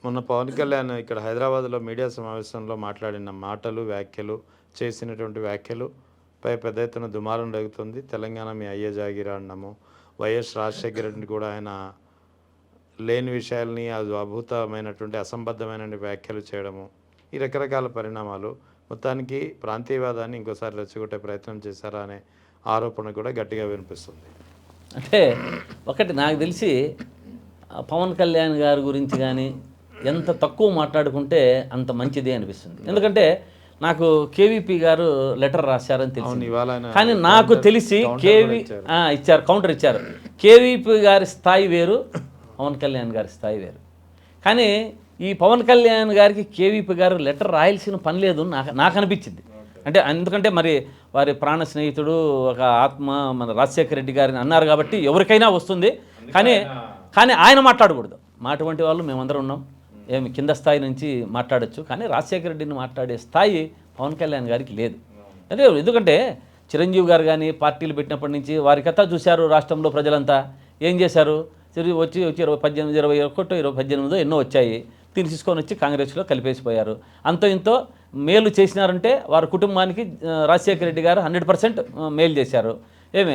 మొన్న పవన్ కళ్యాణ్ ఇక్కడ హైదరాబాద్లో మీడియా సమావేశంలో మాట్లాడిన మాటలు, వ్యాఖ్యలు, చేసినటువంటి వ్యాఖ్యలు పై పెద్ద ఎత్తున దుమారం రేగుతుంది. తెలంగాణ మీ అయ్య జాగిరా అన్నము, వైఎస్ రాజశేఖర రెడ్డిని కూడా ఆయన లేని విషయాల్ని అది అభూతమైనటువంటి అసంబద్ధమైన వ్యాఖ్యలు చేయడము, ఈ రకరకాల పరిణామాలు మొత్తానికి ప్రాంతీయవాదాన్ని ఇంకోసారి రెచ్చగొట్టే ప్రయత్నం చేశారా అనే ఆరోపణ కూడా గట్టిగా వినిపిస్తుంది. అంటే ఒకటి నాకు తెలిసి పవన్ కళ్యాణ్ గారి గురించి కానీ ఎంత తక్కువ మాట్లాడుకుంటే అంత మంచిది అనిపిస్తుంది. ఎందుకంటే నాకు కేవీపీ గారు లెటర్ రాశారని తెలిసింది. కానీ నాకు తెలిసి ఇచ్చారు, కౌంటర్ ఇచ్చారు. కేవీపీ గారి స్థాయి వేరు, పవన్ కళ్యాణ్ గారి స్థాయి వేరు. కానీ ఈ పవన్ కళ్యాణ్ గారికి కేవీపీ గారు లెటర్ రాయాల్సిన పని లేదు నాకు అనిపించింది. అంటే ఎందుకంటే మరి వారి ప్రాణ స్నేహితుడు ఒక ఆత్మ మన రాజశేఖర రెడ్డి గారిని అన్నారు కాబట్టి ఎవరికైనా వస్తుంది. కానీ ఆయన మాట్లాడకూడదు. మా అటువంటి వాళ్ళు మేమందరం ఉన్నాం, ఏమి కింద స్థాయి నుంచి మాట్లాడచ్చు. కానీ రాజశేఖర రెడ్డిని మాట్లాడే స్థాయి పవన్ కళ్యాణ్ గారికి లేదు. అదే ఎందుకంటే చిరంజీవి గారు కానీ పార్టీలు పెట్టినప్పటి నుంచి వారికతా చూశారు. రాష్ట్రంలో ప్రజలంతా ఏం చేశారు, వచ్చి 18, 21, 18 ఎన్నో వచ్చాయి. దీన్ని తీసుకొని వచ్చి కాంగ్రెస్లో కలిపేసిపోయారు. అంతో ఇంతో మేలు చేసినారంటే వారి కుటుంబానికి రాజశేఖర రెడ్డి గారు 100% మేలు చేశారు.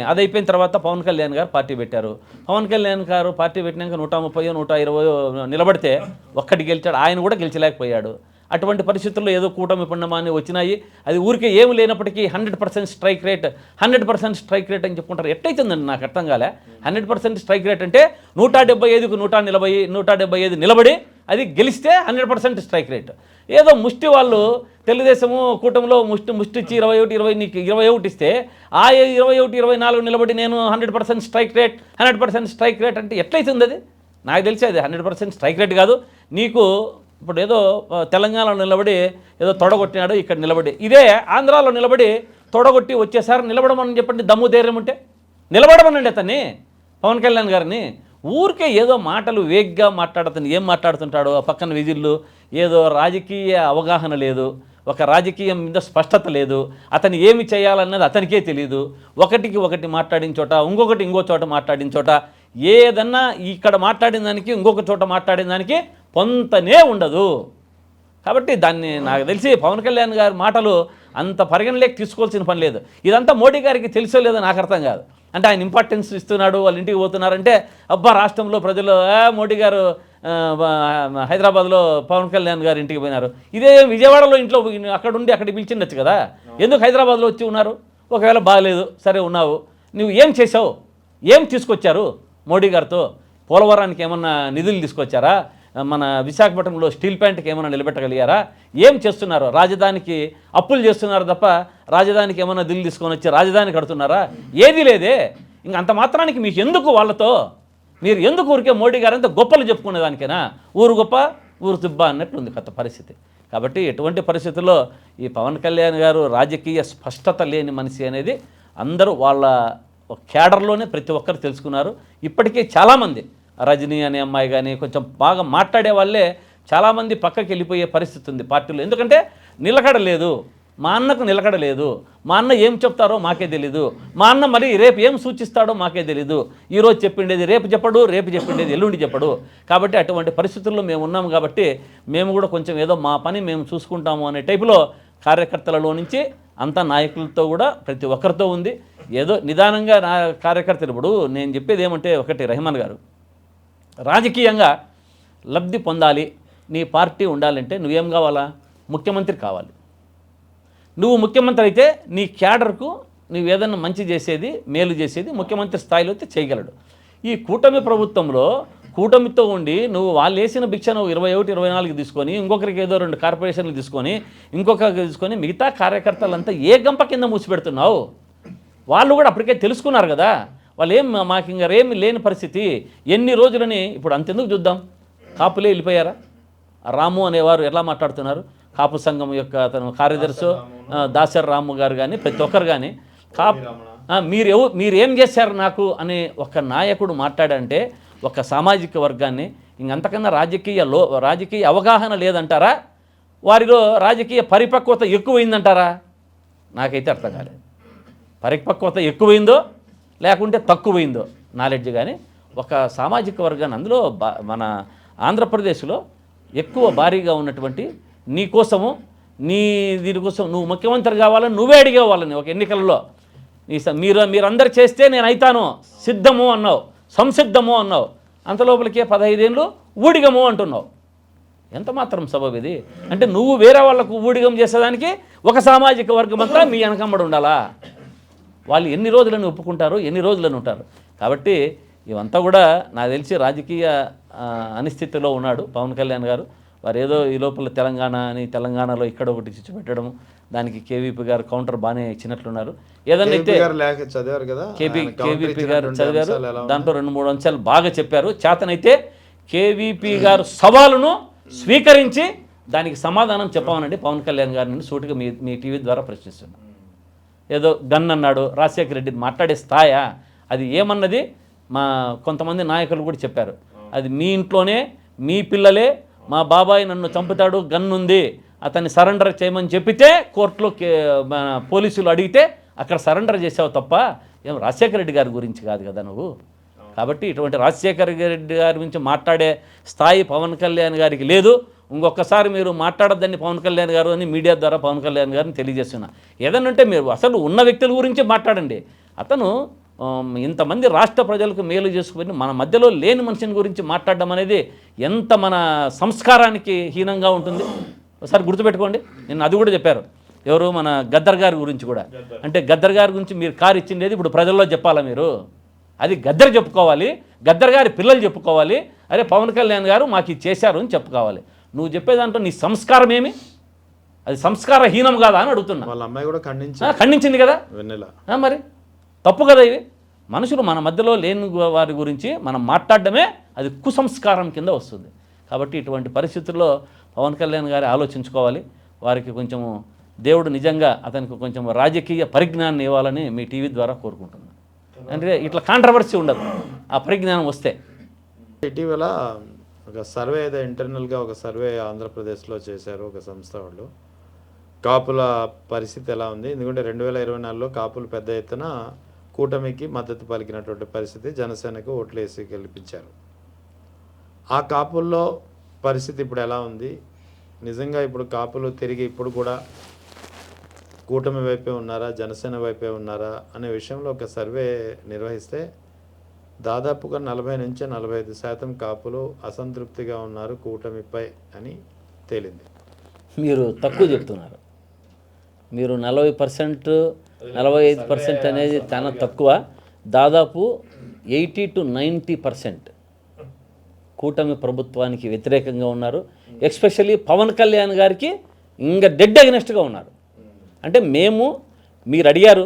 అది అయిపోయిన తర్వాత పవన్ కళ్యాణ్ గారు పార్టీ పెట్టారు. పవన్ కళ్యాణ్ గారు పార్టీ పెట్టినాక 130, 120 నిలబడితే ఒక్కటి గెలిచాడు. ఆయన కూడా గెలిచలేకపోయాడు. అటువంటి పరిస్థితుల్లో ఏదో కూటమి పుణ్యమాన్ని వచ్చినాయి. అది ఊరికే ఏమి లేనప్పటికీ 100% స్ట్రైక్ రేట్, 100% స్ట్రైక్ రేట్ అని చెప్పుకుంటారు. ఎట్టయితుందండి నాకు అర్థం కాలే. 100% స్ట్రైక్ రేట్ అంటే 175కు 175 నిలబడి అది గెలిస్తే 100% స్ట్రైక్ రేట్. ఏదో ముష్టి వాళ్ళు తెలుగుదేశము కూటమిలో ముష్టి ఇచ్చి 21, 20 నీకు 21 ఇస్తే ఆ 21, 24 నిలబడి నేను 100% స్ట్రైక్ రేట్, 100% స్ట్రైక్ రేట్ అంటే ఎట్లయితుంది? అది నాకు తెలిసి అది 100% స్ట్రైక్ రేట్ కాదు. నీకు ఇప్పుడు ఏదో తెలంగాణలో నిలబడి ఏదో తొడగొట్టినాడు, ఇక్కడ నిలబడి ఇదే ఆంధ్రాలో నిలబడి తొడగొట్టి వచ్చేసారి నిలబడమని చెప్పండి. దమ్ము ధైర్యం ఉంటే నిలబడమనండి అతన్ని, పవన్ కళ్యాణ్ గారిని. ఊరికే ఏదో మాటలు వేగ్గా మాట్లాడుతాను. ఏం మాట్లాడుతుంటాడో పక్కన విజిల్లు, ఏదో రాజకీయ అవగాహన లేదు, ఒక రాజకీయం మీద స్పష్టత లేదు, అతను ఏమి చేయాలన్నది అతనికే తెలియదు. ఒకటికి ఒకటి మాట్లాడిన చోట ఇంకొకటి ఇంకో చోట మాట్లాడిన చోట ఏదన్నా ఇక్కడ మాట్లాడిన దానికి ఇంకొక చోట మాట్లాడిన దానికి పొంతనే ఉండదు. కాబట్టి దాన్ని నాకు తెలిసి పవన్ కళ్యాణ్ గారి మాటలు అంత పరిగణలోకి తీసుకోవాల్సిన పని లేదు. ఇదంతా మోడీ గారికి తెలుసో లేదో నాకు అర్థం కాదు. అంటే ఆయన ఇంపార్టెన్స్ ఇస్తున్నాడు, వాళ్ళ ఇంటికి పోతున్నారంటే అబ్బా రాష్ట్రంలో ప్రజలు మోడీ గారు హైదరాబాద్లో పవన్ కళ్యాణ్ గారు ఇంటికి పోయినారు. ఇదే విజయవాడలో ఇంట్లో అక్కడ ఉండి అక్కడికి పిలిచిండొచ్చు కదా, ఎందుకు హైదరాబాద్లో వచ్చి ఉన్నారు? ఒకవేళ బాగలేదు, సరే ఉన్నావు, నువ్వు ఏం చేసావు, ఏం తీసుకొచ్చారు మోడీ గారితో? పోలవరానికి ఏమన్నా నిధులు తీసుకొచ్చారా? మన విశాఖపట్నంలో స్టీల్ ప్లాంట్కి ఏమైనా నిలబెట్టగలిగారా? ఏం చేస్తున్నారు? రాజధానికి అప్పులు చేస్తున్నారు తప్ప రాజధానికి ఏమైనా దిల్లు తీసుకొని వచ్చి రాజధాని కడుతున్నారా? ఏది లేదే. ఇంక అంత మాత్రానికి మీకు ఎందుకు వాళ్ళతో? మీరు ఎందుకు ఊరికే మోడీ గారు అంతా గొప్పలు చెప్పుకునేదానికేనా? ఊరు గొప్ప ఊరు తుబ్బ అన్నట్లుంది కొత్త పరిస్థితి. కాబట్టి ఎటువంటి పరిస్థితుల్లో ఈ పవన్ కళ్యాణ్ గారు రాజకీయ స్పష్టత లేని మనిషి అనేది అందరూ వాళ్ళ క్యాడర్లోనే ప్రతి ఒక్కరు తెలుసుకున్నారు. ఇప్పటికే చాలామంది రజనీ అనే అమ్మాయి కానీ కొంచెం బాగా మాట్లాడే వాళ్ళే చాలామంది పక్కకి వెళ్ళిపోయే పరిస్థితి ఉంది పార్టీలో. ఎందుకంటే నిలకడలేదు, మా అన్నకు నిలకడలేదు. మా అన్న ఏం చెప్తారో మాకే తెలీదు. మా అన్న మరి రేపు ఏం సూచిస్తాడో మాకే తెలీదు. ఈరోజు చెప్పిండేది రేపు చెప్పడు, రేపు చెప్పిండేది ఎల్లుండి చెప్పడు. కాబట్టి అటువంటి పరిస్థితుల్లో మేము ఉన్నాము. కాబట్టి మేము కూడా కొంచెం ఏదో మా పని మేము చూసుకుంటాము అనే టైపులో కార్యకర్తలలో నుంచి అంతా నాయకులతో కూడా ప్రతి ఒక్కరితో ఉంది. ఏదో నిదానంగా నా కార్యకర్తలు ఇప్పుడు నేను చెప్పేది ఏమంటే ఒకటి, రెహమాన్ గారు రాజకీయంగా లబ్ధి పొందాలి, నీ పార్టీ ఉండాలంటే నువ్వేం కావాలా? ముఖ్యమంత్రి కావాలి. నువ్వు ముఖ్యమంత్రి అయితే నీ క్యాడర్కు నువ్వు ఏదన్నా మంచి చేసేది, మేలు చేసేది ముఖ్యమంత్రి స్థాయిలో అయితే చేయగలడు. ఈ కూటమి ప్రభుత్వంలో కూటమితో ఉండి నువ్వు వాళ్ళు వేసిన భిక్ష నువ్వు 21, 24 తీసుకొని ఇంకొకరికి ఏదో 2 కార్పొరేషన్లు తీసుకొని ఇంకొకరికి తీసుకొని మిగతా కార్యకర్తలంతా ఏ గంప కింద మూసిపెడుతున్నావు? వాళ్ళు కూడా అప్పటికే తెలుసుకున్నారు కదా, వాళ్ళు మాకు ఇంకా ఏమి లేని పరిస్థితి. ఎన్ని రోజులని ఇప్పుడు అంతెందుకు చూద్దాం, కాపులే వెళ్ళిపోయారా? రాము అనేవారు ఎలా మాట్లాడుతున్నారు? కాపు సంఘం యొక్క అతను కార్యదర్శి దాసర్ రాము గారు కానీ ప్రతి ఒక్కరు కానీ మీరేం చేశారు నాకు అనే ఒక నాయకుడు మాట్లాడంటే ఒక సామాజిక వర్గాన్ని ఇంకంతకన్నా రాజకీయ అవగాహన లేదంటారా? వారిలో రాజకీయ పరిపక్వత ఎక్కువైందంటారా? నాకైతే అర్థం కాలేదు. పరిపక్వత ఎక్కువైందో లేకుంటే తక్కువైందో నాలెడ్జ్. కానీ ఒక సామాజిక వర్గాన్ని అందులో మన ఆంధ్రప్రదేశ్లో ఎక్కువ భారీగా ఉన్నటువంటి నీ కోసము నీ దీనికోసం నువ్వు ముఖ్యమంత్రి కావాలని నువ్వే అడిగేవాళ్ళని ఒక ఎన్నికలలో మీరందరు చేస్తే నేను అవుతాను సిద్ధము అన్నావు, సంసిద్ధము అన్నావు. అంతలోపలికే 15 ఏళ్ళు ఊడిగము అంటున్నావు. ఎంత మాత్రం సబబు ఇది? అంటే నువ్వు వేరే వాళ్ళకు ఊడిగం చేసేదానికి ఒక సామాజిక వర్గం అంతా మీ వెనకమ్మడి ఉండాలా? వాళ్ళు ఎన్ని రోజులను ఒప్పుకుంటారు, ఎన్ని రోజులను ఉంటారు? కాబట్టి ఇవంతా కూడా నాకు తెలిసి రాజకీయ అనిశ్చితిలో ఉన్నాడు పవన్ కళ్యాణ్ గారు. వారు ఏదో ఈ లోపల తెలంగాణలో ఇక్కడ ఒకటి చిచ్చు పెట్టడం, దానికి కేవీపీ గారు కౌంటర్ బాగానే ఇచ్చినట్లున్నారు. ఏదన్నా అయితే చదివారు కదా, కేవీపీ గారు చదివారు, దాంట్లో 2-3 అంశాలు బాగా చెప్పారు. చేతనైతే కేవీపీ గారు సవాలును స్వీకరించి దానికి సమాధానం చెప్పమనండి పవన్ కళ్యాణ్ గారిని సూటిగా మీ టీవీ ద్వారా ప్రశ్నిస్తున్నాను. ఏదో గన్ అన్నాడు, రాజశేఖర రెడ్డి మాట్లాడే స్థాయా అది? ఏమన్నది మా కొంతమంది నాయకులు కూడా చెప్పారు. అది మీ ఇంట్లోనే మీ పిల్లలే, మా బాబాయ్ నన్ను చంపుతాడు, గన్ ఉంది, అతన్ని సరెండర్ చేయమని చెప్పితే కోర్టులో పోలీసులు అడిగితే అక్కడ సరెండర్ చేసావు తప్ప ఏం రాజశేఖర రెడ్డి గారి గురించి కాదు కదా నువ్వు. కాబట్టి ఇటువంటి రాజశేఖర రెడ్డి గారి గురించి మాట్లాడే స్థాయి పవన్ కళ్యాణ్ గారికి లేదు. ఇంకొకసారి మీరు మాట్లాడద్దని పవన్ కళ్యాణ్ గారు అని మీడియా ద్వారా పవన్ కళ్యాణ్ గారిని తెలియజేస్తున్నా. ఏదనంటే మీరు అసలు ఉన్న వ్యక్తుల గురించి మాట్లాడండి. అతను ఇంతమంది రాష్ట్ర ప్రజలకు మేలు చేసుకుని మన మధ్యలో లేని మనిషిని గురించి మాట్లాడడం అనేది ఎంత మన సంస్కారానికి హీనంగా ఉంటుంది ఒకసారి గుర్తుపెట్టుకోండి. నిన్న అది కూడా చెప్పారు ఎవరు, మన గద్దర్ గారి గురించి కూడా. అంటే గద్దర్ గారి గురించి మీరు కారు ఇచ్చిండేది ఇప్పుడు ప్రజల్లో చెప్పాలా మీరు? అది గద్దర్ చెప్పుకోవాలి, గద్దర్ గారి పిల్లలు చెప్పుకోవాలి. అరే పవన్ కళ్యాణ్ గారు మాకు ఇది చేశారు అని చెప్పుకోవాలి. నువ్వు చెప్పేదాంట్లో నీ సంస్కారం ఏమి? అది సంస్కారహీనం కాదా అని అడుగుతున్నా. వాళ్ళ అమ్మాయి కూడా ఖండించింది కదా, మరి తప్పు కదా ఇది? మనుషులు మన మధ్యలో లేని వారి గురించి మనం మాట్లాడడమే అది కుసంస్కారం కింద వస్తుంది. కాబట్టి ఇటువంటి పరిస్థితుల్లో పవన్ కళ్యాణ్ గారు ఆలోచించుకోవాలి. వారికి కొంచెము దేవుడు నిజంగా అతనికి కొంచెం రాజకీయ పరిజ్ఞానాన్ని ఇవ్వాలని మీ టీవీ ద్వారా కోరుకుంటున్నాను. అంటే ఇట్లా కాంట్రవర్సీ ఉండదు ఆ పరిజ్ఞానం వస్తే. ఇటీవల ఒక సర్వే ఏదో ఇంటర్నల్గా ఒక సర్వే ఆంధ్రప్రదేశ్లో చేశారు ఒక సంస్థ వాళ్ళు. కాపుల పరిస్థితి ఎలా ఉంది? ఎందుకంటే 2024లో కాపులు పెద్ద ఎత్తున కూటమికి మద్దతు పలికినటువంటి పరిస్థితి, జనసేనకు ఓట్లు వేసి గెలిపించారు. ఆ కాపుల్లో పరిస్థితి ఇప్పుడు ఎలా ఉంది? నిజంగా ఇప్పుడు కాపులు తిరిగి ఇప్పుడు కూడా కూటమి వైపే ఉన్నారా, జనసేన వైపే ఉన్నారా అనే విషయంలో ఒక సర్వే నిర్వహిస్తే దాదాపుగా 40-45% కాపులు అసంతృప్తిగా ఉన్నారు కూటమిపై అని తేలింది. మీరు తక్కువ చెప్తున్నారు. మీరు 40%, 45% అనేది చాలా తక్కువ. దాదాపు 80 to 90% కూటమి ప్రభుత్వానికి వ్యతిరేకంగా ఉన్నారు. ఎస్పెషల్లీ పవన్ కళ్యాణ్ గారికి ఇంకా డెడ్ అగెనెస్ట్గా ఉన్నారు. అంటే మీరు అడిగారు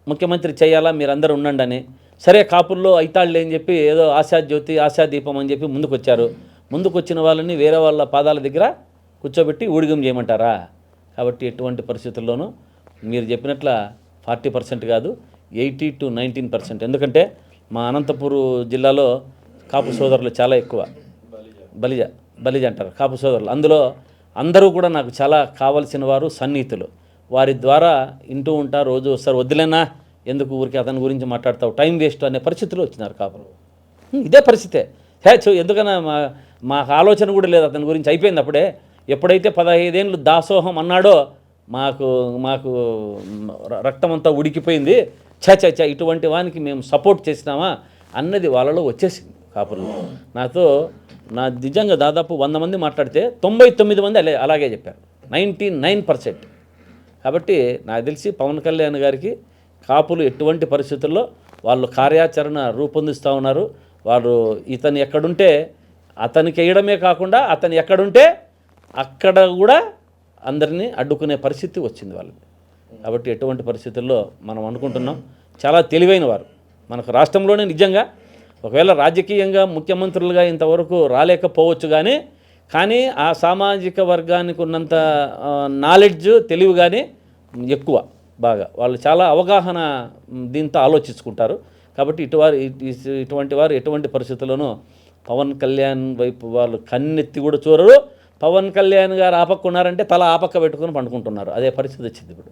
ముఖ్యమంత్రి చేయాలా, మీరందరూ ఉండండి అని. సరే కాపుల్లో అయితాళ్ళు అని చెప్పి ఏదో ఆశాజ్యోతి ఆశాదీపం అని చెప్పి ముందుకొచ్చారు. ముందుకొచ్చిన వాళ్ళని వేరే వాళ్ళ పాదాల దగ్గర కూర్చోబెట్టి ఊడిగం చేయమంటారా? కాబట్టి ఎటువంటి పరిస్థితుల్లోనూ మీరు చెప్పినట్ల 40% కాదు, 80 to 19%. ఎందుకంటే మా అనంతపూర్ జిల్లాలో కాపు సోదరులు చాలా ఎక్కువ. బలిజ అంటారు కాపు సోదరులు. అందులో అందరూ కూడా నాకు చాలా కావలసిన వారు, సన్నిహితులు. వారి ద్వారా వింటూ ఉంటారు. రోజు వస్తారు, వద్దులేనా ఎందుకు ఊరికి అతని గురించి మాట్లాడతావు, టైం వేస్ట్ అనే పరిస్థితులు వచ్చినారు కాపులు. ఇదే పరిస్థితే. ఎందుకన్నా మాకు ఆలోచన కూడా లేదు అతని గురించి. అయిపోయింది అప్పుడే. ఎప్పుడైతే 15 ఏళ్ళు దాసోహం అన్నాడో మాకు రక్తం అంతా ఉడికిపోయింది. ఇటువంటి వానికి మేము సపోర్ట్ చేసినామా అన్నది వాళ్ళలో వచ్చేసింది కాపులు. నా నిజంగా దాదాపు 100 మంది మాట్లాడితే 99 మంది అలాగే చెప్పారు, 99%. కాబట్టి నాకు తెలిసి పవన్ కళ్యాణ్ గారికి కాపులు ఎటువంటి పరిస్థితుల్లో వాళ్ళు కార్యాచరణ రూపొందిస్తూ ఉన్నారు. వాళ్ళు ఇతను ఎక్కడుంటే అతనికి వేయడమే కాకుండా అతను ఎక్కడుంటే అక్కడ కూడా అందరినీ అడ్డుకునే పరిస్థితి వచ్చింది వాళ్ళకి. కాబట్టి ఎటువంటి పరిస్థితుల్లో మనం అనుకుంటున్నాం చాలా తెలివైన వారు మనకు రాష్ట్రంలోనే. నిజంగా ఒకవేళ రాజకీయంగా ముఖ్యమంత్రులుగా ఇంతవరకు రాలేకపోవచ్చు కానీ ఆ సామాజిక వర్గానికి ఉన్నంత నాలెడ్జ్, తెలివి కానీ ఎక్కువ బాగా. వాళ్ళు చాలా అవగాహన దీంతో ఆలోచించుకుంటారు. కాబట్టి ఇటువంటి వారు ఎటువంటి పరిస్థితుల్లోనూ పవన్ కళ్యాణ్ వైపు వాళ్ళు కన్నెత్తి కూడా చూడరు. పవన్ కళ్యాణ్ గారు ఆపక్కున్నారంటే తల ఆపక్క పెట్టుకుని పండుకుంటున్నారు. అదే పరిస్థితి వచ్చింది ఇప్పుడు.